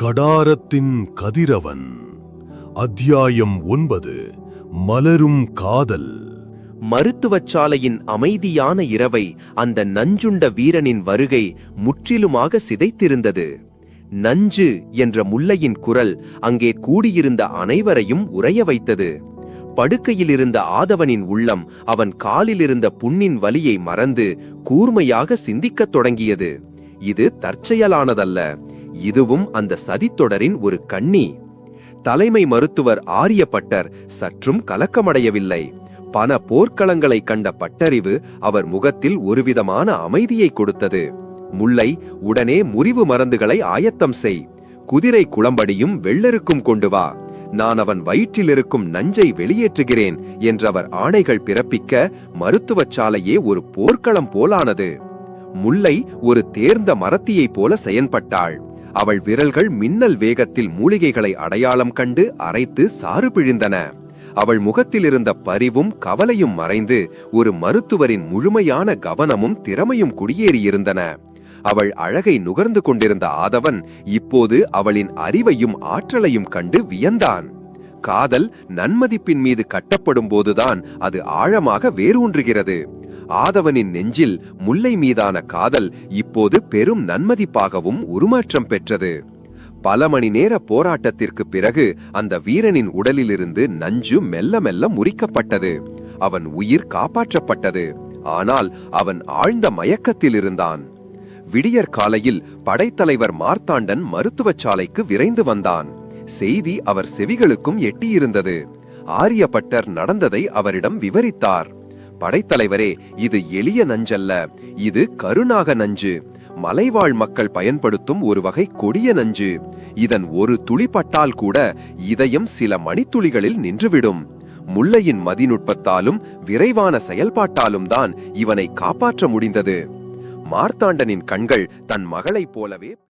கடாரத்தின் கதிரவன். அத்தியாயம் 9. மலரும் காதல். மருத்துவச்சாலையின் அமைதியான இரவை அந்த நஞ்சுண்ட வீரனின் வருகை முற்றிலுமாக சிதைத்திருந்தது. நஞ்சு என்ற முல்லையின் குரல் அங்கே கூடியிருந்த அனைவரையும் உறைய வைத்தது. படுக்கையிலிருந்த ஆதவனின் உள்ளம் அவன் காலிலிருந்த புண்ணின் வலியை மறந்து கூர்மையாக சிந்திக்கத் தொடங்கியது. இது தற்செயலானதல்ல, இதுவும் அந்த சதித்தொடரின் ஒரு கண்ணி. தலைமை மருத்துவர் ஆரியப்பட்டர் சற்றும் கலக்கமடையவில்லை. பல போர்க்களங்களை கண்ட பட்டறிவு அவர் முகத்தில் ஒருவிதமான அமைதியை கொடுத்தது. முல்லை, உடனே முறிவு மருந்துகளை ஆயத்தம் செய். குதிரை குளம்படியும் வெள்ளருக்கும் கொண்டு வா. நான் அவன் வயிற்றிலிருக்கும் நஞ்சை வெளியேற்றுகிறேன் என்றவர் ஆணைகள் பிறப்பிக்க மருத்துவச்சாலையே ஒரு போர்க்களம் போலானது. முல்லை ஒரு தேர்ந்த மரத்தியைப் போல செயன்பட்டாள். அவள் விரல்கள் மின்னல் வேகத்தில் மூலிகைகளை அடையாளம் கண்டு அரைத்து சாறு பிழிந்தன. அவள் முகத்திலிருந்த பரிவும் கவலையும் மறைந்து ஒரு மருத்துவரின் முழுமையான கவனமும் திறமையும் குடியேறியிருந்தன. அவள் அழகை நுகர்ந்து கொண்டிருந்த ஆதவன் இப்போது அவளின் அறிவையும் ஆற்றலையும் கண்டு வியந்தான். காதல் நன்மதிப்பின் மீது கட்டப்படும் போதுதான் அது ஆழமாக வேரூன்றுகிறது. ஆதவனின் நெஞ்சில் முல்லை மீதான காதல் இப்போது பெரும் நன்மதிப்பாகவும் உருமாற்றம் பெற்றது. பல மணி நேர போராட்டத்திற்கு பிறகு அந்த வீரனின் உடலிலிருந்து நஞ்சு மெல்ல மெல்ல முறிக்கப்பட்டது. அவன் உயிர் காப்பாற்றப்பட்டது. ஆனால் அவன் ஆழ்ந்த மயக்கத்தில் இருந்தான். விடியற் காலையில் படைத்தலைவர் மார்த்தாண்டன் மருத்துவச்சாலைக்கு விரைந்து வந்தான். செய்தி அவர் செவிகளுக்கும் எட்டியிருந்தது. ஆரியப்பட்டர் நடந்ததை அவரிடம் விவரித்தார். படைத்தலைவரே, இது எளிய நஞ்சல்ல, இது கருநாக நஞ்சு. மலைவாழ் மக்கள் பயன்படுத்தும் ஒரு வகை கொடிய நஞ்சு. இதன் ஒரு துளி பட்டால் கூட இதயம் சில மணித்துளிகளில் நின்றுவிடும். முல்லையின் மதிநுட்பத்தாலும் விரைவான செயல்பாட்டாலும் தான் இவனை காப்பாற்ற முடிந்தது. மார்த்தாண்டனின் கண்கள் தன் மகளைப் போலவே